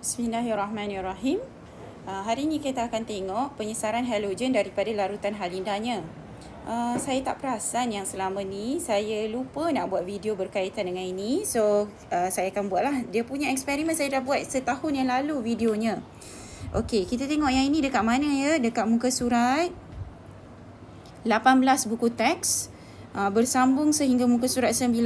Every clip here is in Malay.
Bismillahirrahmanirrahim. Hari ini kita akan tengok penyesaran halogen daripada larutan halidanya. Saya tak perasan yang selama ni saya lupa nak buat video berkaitan dengan ini. So, saya akan buatlah. Dia punya eksperimen saya dah buat setahun yang lalu videonya. Okey, kita tengok yang ini dekat mana ya? Dekat muka surat 18 buku teks. Bersambung sehingga muka surat 19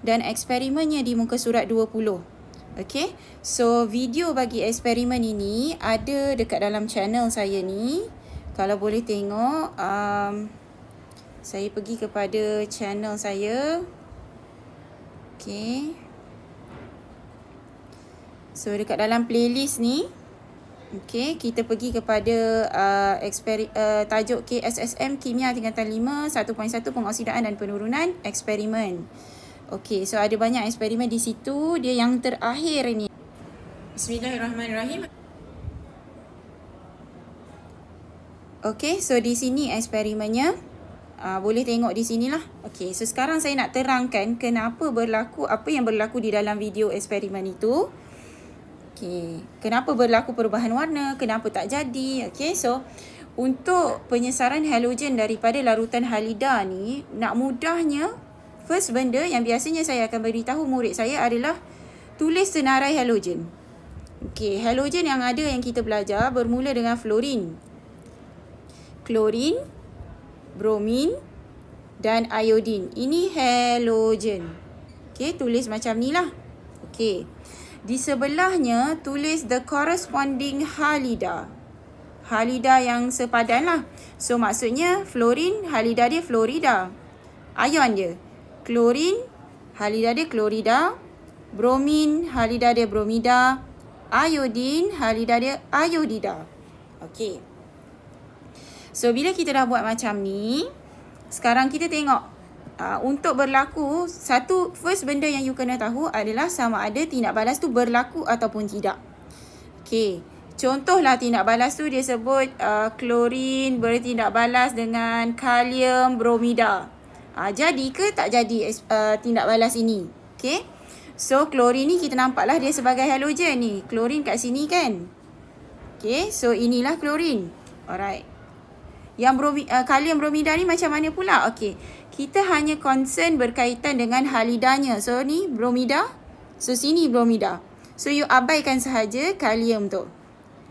dan eksperimennya di muka surat 20. Okay, so video bagi eksperimen ini ada dekat dalam channel saya ni. Kalau boleh tengok, saya pergi kepada channel saya. Okay, so dekat dalam playlist ni, okay, kita pergi kepada tajuk KSSM Kimia Tingkatan 5 1.1 Pengoksidaan dan Penurunan Eksperimen. Okey, so ada banyak eksperimen di situ. Dia yang terakhir ini. Bismillahirrahmanirrahim. Okey, so di sini eksperimennya. Boleh tengok di sinilah. Okey, so sekarang saya nak terangkan apa yang berlaku di dalam video eksperimen itu. Okey, kenapa berlaku perubahan warna, kenapa tak jadi. Okey, so untuk penyesaran halogen daripada larutan halida ni, nak mudahnya, first benda yang biasanya saya akan beritahu murid saya adalah tulis senarai halogen. Okey, halogen yang ada yang kita belajar bermula dengan fluorin, klorin, bromin dan iodin. Ini halogen. Okey, tulis macam ni lah. Okey, di sebelahnya tulis the corresponding halida. Halida yang sepadan lah. So maksudnya fluorin, halida dia fluorida. Ion dia. Klorin, halida dia klorida. Bromin, halida dia bromida. Iodin, halida dia iodida. Okey. So, bila kita dah buat macam ni, sekarang kita tengok. Untuk berlaku, first benda yang you kena tahu adalah sama ada tindak balas tu berlaku ataupun tidak. Okey. Contohlah tindak balas tu dia sebut klorin bertindak balas dengan kalium bromida. Jadi ke tak jadi tindak balas ini? Okay. So, klorin ni kita nampaklah dia sebagai halogen ni. Klorin kat sini kan? Okay. So, inilah klorin. Alright. Yang kalium bromida ni macam mana pula? Okay. Kita hanya concern berkaitan dengan halidanya. So, ni bromida. So, sini bromida. So, you abaikan sahaja kalium tu.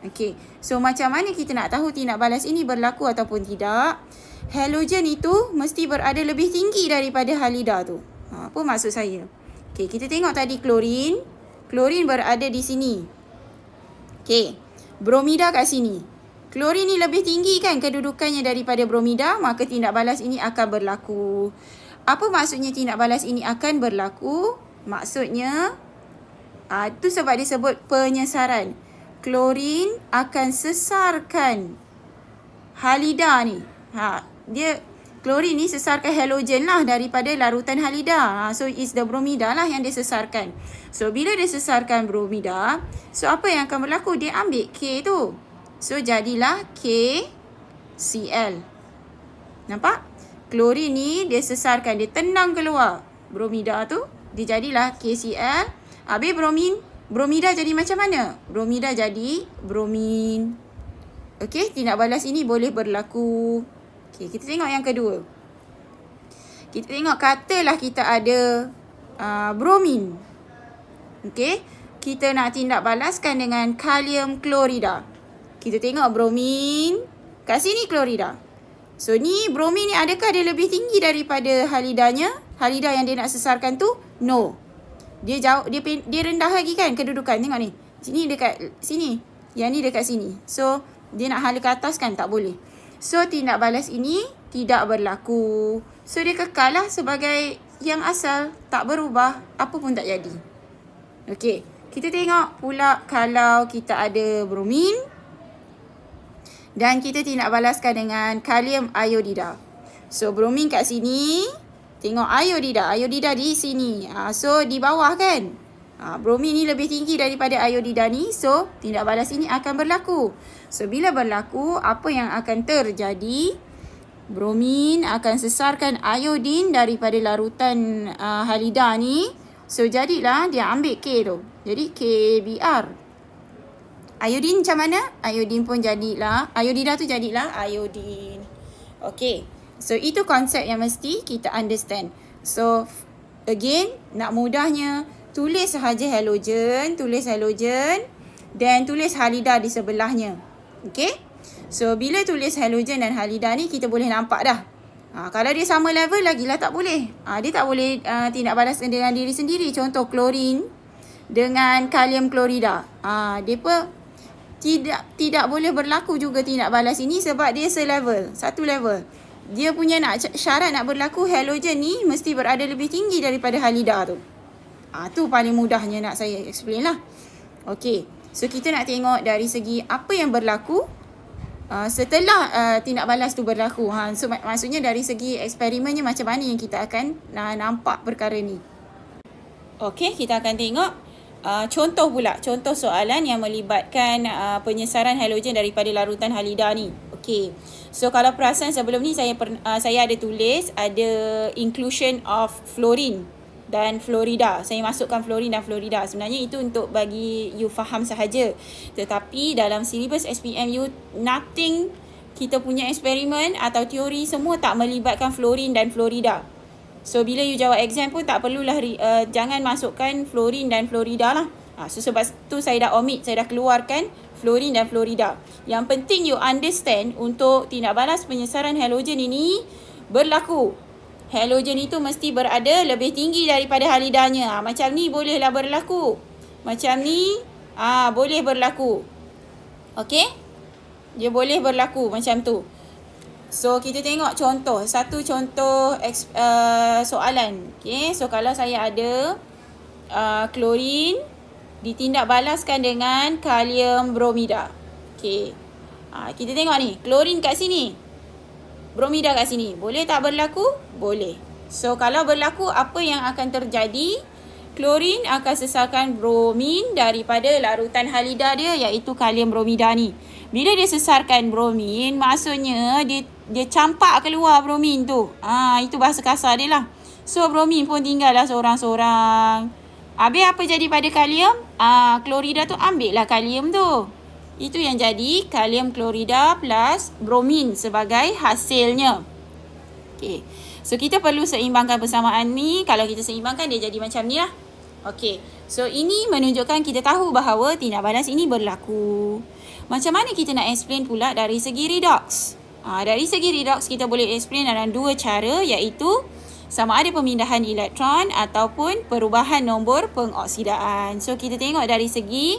Okay. So, macam mana kita nak tahu tindak balas ini berlaku ataupun tidak? Halogen itu mesti berada lebih tinggi daripada halida tu. Apa maksud saya? Okey, kita tengok tadi klorin. Klorin berada di sini. Okey, bromida kat sini. Klorin ni lebih tinggi kan kedudukannya daripada bromida, maka tindak balas ini akan berlaku. Apa maksudnya tindak balas ini akan berlaku? Maksudnya, itu sebab disebut penyesaran. Klorin akan sesarkan halida ni. Klorin ni sesarkan halogen lah daripada larutan halida. So, it's the bromida lah yang dia sesarkan. So, bila dia sesarkan bromida, so apa yang akan berlaku? Dia ambil K tu. So, jadilah KCl. Nampak? Klorin ni dia sesarkan, dia tendang keluar bromida tu. Dia jadilah KCl. Habis bromida jadi macam mana? Bromida jadi bromin. Okey, tindak balas ini boleh berlaku. Okey, kita tengok yang kedua. Kita tengok katalah kita ada bromin. Okey, kita nak tindak balaskan dengan kalium klorida. Kita tengok bromin, kat sini klorida. So, ni bromin ni adakah dia lebih tinggi daripada halidanya? Halida yang dia nak sesarkan tu? No. Dia jauh, dia rendah lagi kan kedudukan. Tengok ni. Sini dekat sini. Yang ni dekat sini. So, dia nak hala ke atas kan? Tak boleh. So, tindak balas ini tidak berlaku. So, dia kekal lah sebagai yang asal. Tak berubah. Apa pun tak jadi. Okey. Kita tengok pula kalau kita ada bromin. Dan kita tindak balaskan dengan kalium iodida. So, bromin kat sini. Tengok iodida. Iodida di sini. So, di bawah kan? Bromin ni lebih tinggi daripada iodida ni. So, tindak balas ini akan berlaku. So, bila berlaku, apa yang akan terjadi? Bromin akan sesarkan iodin daripada larutan halida ni. So, jadilah dia ambil K tu. Jadi, KBr. Iodin macam mana? Iodin pun jadilah, iodida tu jadilah iodin. Okay, so itu konsep yang mesti kita understand. So again, nak mudahnya, tulis sahaja halogen, dan tulis halida di sebelahnya. Okay, so bila tulis halogen dan halida ni, kita boleh nampak dah. Kalau dia sama level lagilah tak boleh. Dia tak boleh tindak balas dengan diri sendiri. Contoh klorin dengan kalium klorida. Dia pun tidak boleh berlaku juga tindak balas ini sebab dia selevel, satu level. Dia punya syarat nak berlaku halogen ni mesti berada lebih tinggi daripada halida tu. Tu paling mudahnya nak saya explain lah. Okay, so kita nak tengok dari segi apa yang berlaku setelah tindak balas tu berlaku. So maksudnya dari segi eksperimennya macam mana yang kita akan nampak perkara ni. Okay, kita akan tengok contoh soalan yang melibatkan penyesaran halogen daripada larutan halida ni. Okay, so kalau perasan sebelum ni saya ada tulis ada inclusion of fluorine dan fluorida. Saya masukkan fluorine dan fluorida. Sebenarnya itu untuk bagi you faham sahaja. Tetapi dalam silibus SPM nothing, kita punya eksperimen atau teori semua tak melibatkan fluorine dan fluorida. So bila you jawab exam pun tak perlulah jangan masukkan fluorine dan fluorida lah. So sebab tu saya dah omit, saya dah keluarkan fluorine dan fluorida. Yang penting you understand untuk tindak balas penyesaran halogen ini berlaku. Halogen itu mesti berada lebih tinggi daripada halidanya. Macam ni bolehlah berlaku. Macam ni boleh berlaku. Okey? Dia boleh berlaku macam tu. So kita tengok satu contoh soalan. Okay, so kalau saya ada klorin ditindak balaskan dengan kalium bromida. Okay, kita tengok ni, klorin kat sini, bromida kat sini. Boleh tak berlaku? Boleh. So kalau berlaku, apa yang akan terjadi? Klorin akan sesarkan bromin daripada larutan halida dia, iaitu kalium bromida ni. Bila dia sesarkan bromin, maksudnya dia campak keluar bromin tu. Itu bahasa kasar dia lah. So bromin pun tinggallah seorang-seorang. Habis apa jadi pada kalium? Klorida tu ambil lah kalium tu. Itu yang jadi kalium klorida plus bromin sebagai hasilnya. Okay, so kita perlu seimbangkan persamaan ni. Kalau kita seimbangkan, dia jadi macam ni lah. Okay, so ini menunjukkan kita tahu bahawa tindak balas ini berlaku. Macam mana kita nak explain pula dari segi redox? Dari segi redox kita boleh explain dalam dua cara, iaitu sama ada pemindahan elektron ataupun perubahan nombor pengoksidaan. So kita tengok dari segi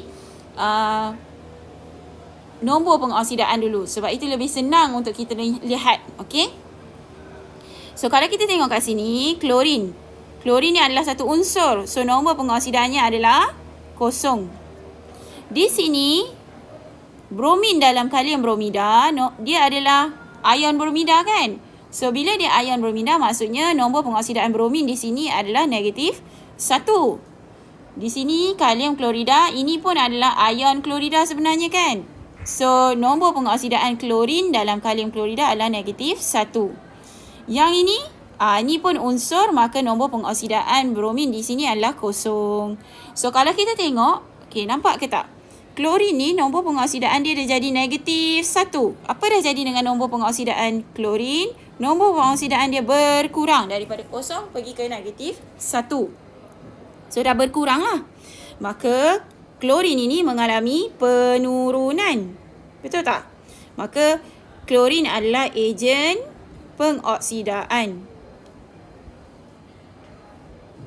nombor pengoksidaan dulu, sebab itu lebih senang untuk kita lihat. Okay, so kalau kita tengok kat sini, klorin ni adalah satu unsur. So nombor pengoksidaannya adalah kosong. Di sini bromin dalam kalium bromida, dia adalah ion bromida kan? So bila dia ion bromida, maksudnya nombor pengoksidaan bromin di sini adalah negatif 1. Di sini kalium klorida, ini pun adalah ion klorida sebenarnya kan? So nombor pengoksidaan klorin dalam kalium klorida adalah negatif 1. Yang ini pun unsur, maka nombor pengoksidaan bromin di sini adalah kosong. So kalau kita tengok, okay, nampak ke tak? Klorin ni nombor pengoksidaan dia dah jadi negatif 1. Apa dah jadi dengan nombor pengoksidaan klorin? Nombor pengoksidaan dia berkurang daripada kosong pergi ke negatif 1. So dah berkurang lah. Maka klorin ini mengalami penurunan. Betul tak? Maka klorin adalah ejen pengoksidaan.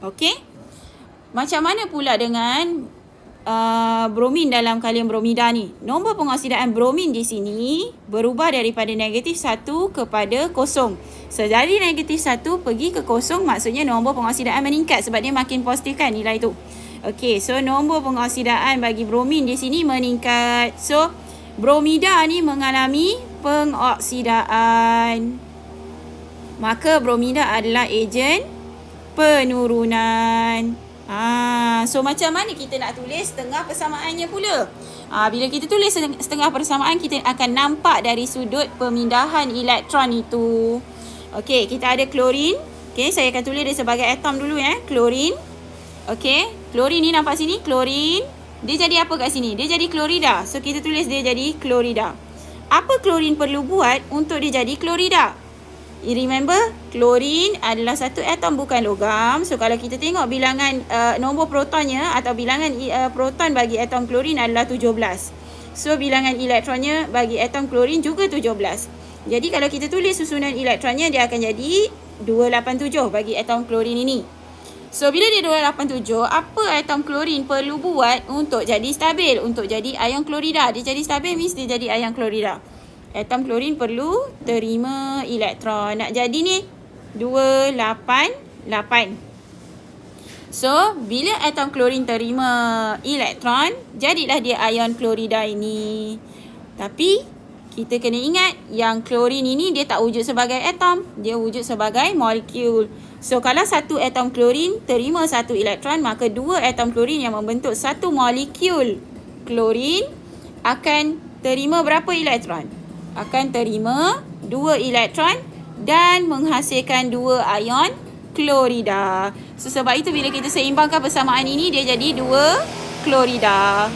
Okey. Macam mana pula dengan bromin dalam kalium bromida ni? Nombor pengoksidaan bromin di sini berubah daripada negatif 1 kepada kosong. So dari negatif 1 pergi ke kosong, maksudnya nombor pengoksidaan meningkat sebab dia makin positif kan nilai tu. Okey, so nombor pengoksidaan bagi bromin di sini meningkat. So bromida ni mengalami pengoksidaan. Maka bromida adalah ejen penurunan. So macam mana kita nak tulis setengah persamaannya pula? Bila kita tulis setengah persamaan, kita akan nampak dari sudut pemindahan elektron itu. Okey, kita ada klorin. Okey, saya akan tulis dia sebagai atom dulu ya. Klorin. Okey, klorin ni nampak sini, klorin. Dia jadi apa kat sini? Dia jadi klorida. So kita tulis dia jadi klorida. Apa klorin perlu buat untuk dia jadi klorida? You remember, klorin adalah satu atom bukan logam. So kalau kita tengok bilangan nombor protonnya atau bilangan proton bagi atom klorin adalah 17. So bilangan elektronnya bagi atom klorin juga 17. Jadi kalau kita tulis susunan elektronnya, dia akan jadi 287 bagi atom klorin ini. So bila dia 287, apa atom klorin perlu buat untuk jadi stabil, untuk jadi ion klorida? Dia jadi stabil means dia jadi ion klorida. Atom klorin perlu terima elektron. Nak jadi ni 288. So bila atom klorin terima elektron, jadilah dia ion klorida ini. Tapi kita kena ingat yang klorin ini dia tak wujud sebagai atom, dia wujud sebagai molekul. So kalau satu atom klorin terima satu elektron, maka dua atom klorin yang membentuk satu molekul klorin akan terima berapa elektron? Akan terima 2 elektron dan menghasilkan 2 ion klorida. So sebab itu bila kita seimbangkan persamaan ini, dia jadi 2 klorida.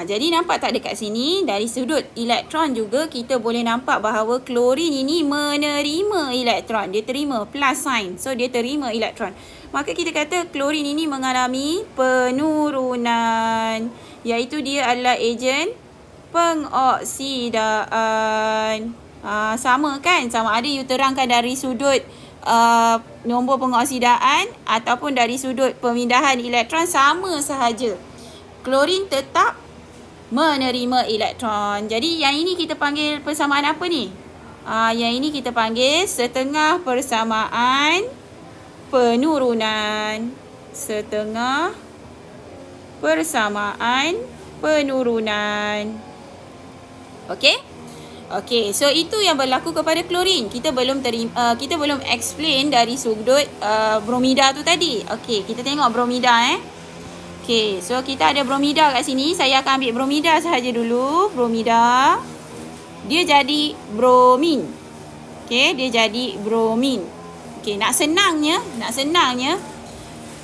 Jadi nampak tak dekat sini, dari sudut elektron juga kita boleh nampak bahawa klorin ini menerima elektron. Dia terima plus sign. So dia terima elektron. Maka kita kata klorin ini mengalami penurunan, iaitu dia adalah ejen pengoksidaan. Sama kan? Sama ada you terangkan dari sudut nombor pengoksidaan ataupun dari sudut pemindahan elektron, sama sahaja. Klorin tetap menerima elektron. Jadi yang ini kita panggil persamaan apa ni? Yang ini kita panggil setengah persamaan penurunan. Setengah persamaan penurunan. Okey? Okey, so itu yang berlaku kepada klorin. Kita belum explain dari sudut bromida tu tadi. Okey, kita tengok bromida Okey, so kita ada bromida kat sini. Saya akan ambil bromida sahaja dulu. Bromida. Dia jadi bromin. Okey, dia jadi bromin. Okey, nak senangnya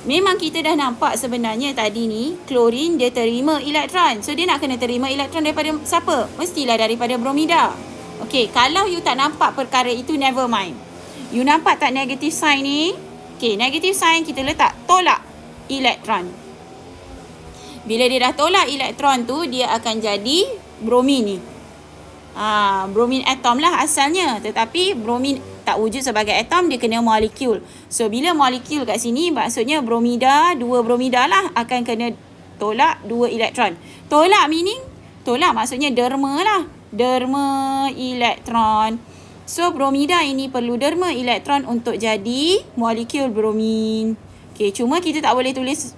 memang kita dah nampak sebenarnya tadi ni klorin dia terima elektron. So dia nak kena terima elektron daripada siapa? Mestilah daripada bromida. Okey, kalau you tak nampak perkara itu, never mind. You nampak tak negative sign ni? Okey, negative sign kita letak tolak elektron. Bila dia dah tolak elektron tu, dia akan jadi bromin ni. Bromin atom lah asalnya, tetapi bromin tak wujud sebagai atom, dia kena molekul. So bila molekul kat sini, maksudnya bromida, dua bromida lah akan kena tolak 2 elektron. Tolak meaning, tolak maksudnya derma lah. Derma elektron. So bromida ini perlu derma elektron untuk jadi molekul bromin. Okay, cuma kita tak boleh tulis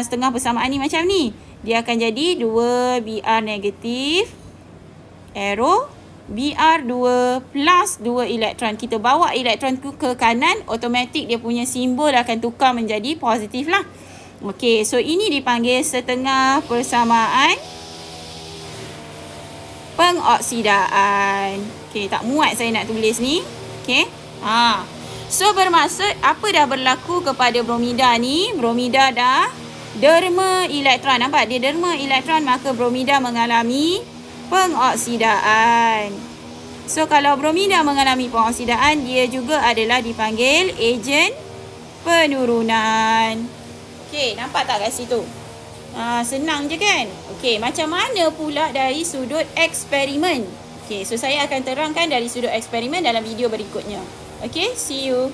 setengah persamaan ni macam ni. Dia akan jadi 2 Br negatif, arrow Br2 plus 2 elektron. Kita bawa elektron tu ke kanan, automatik dia punya simbol akan tukar menjadi positif lah. Okey, so ini dipanggil setengah persamaan pengoksidaan. Okey, tak muat saya nak tulis ni. Okey. So bermaksud apa dah berlaku kepada bromida ni? Bromida dah derma elektron. Nampak dia derma elektron, maka bromida mengalami pengoksidaan. So kalau bromida mengalami pengoksidaan, dia juga adalah dipanggil ejen penurunan. Okey, nampak tak kat situ? Senang je kan? Okey, macam mana pula dari sudut eksperimen? Okey, so saya akan terangkan dari sudut eksperimen dalam video berikutnya. Okey, see you.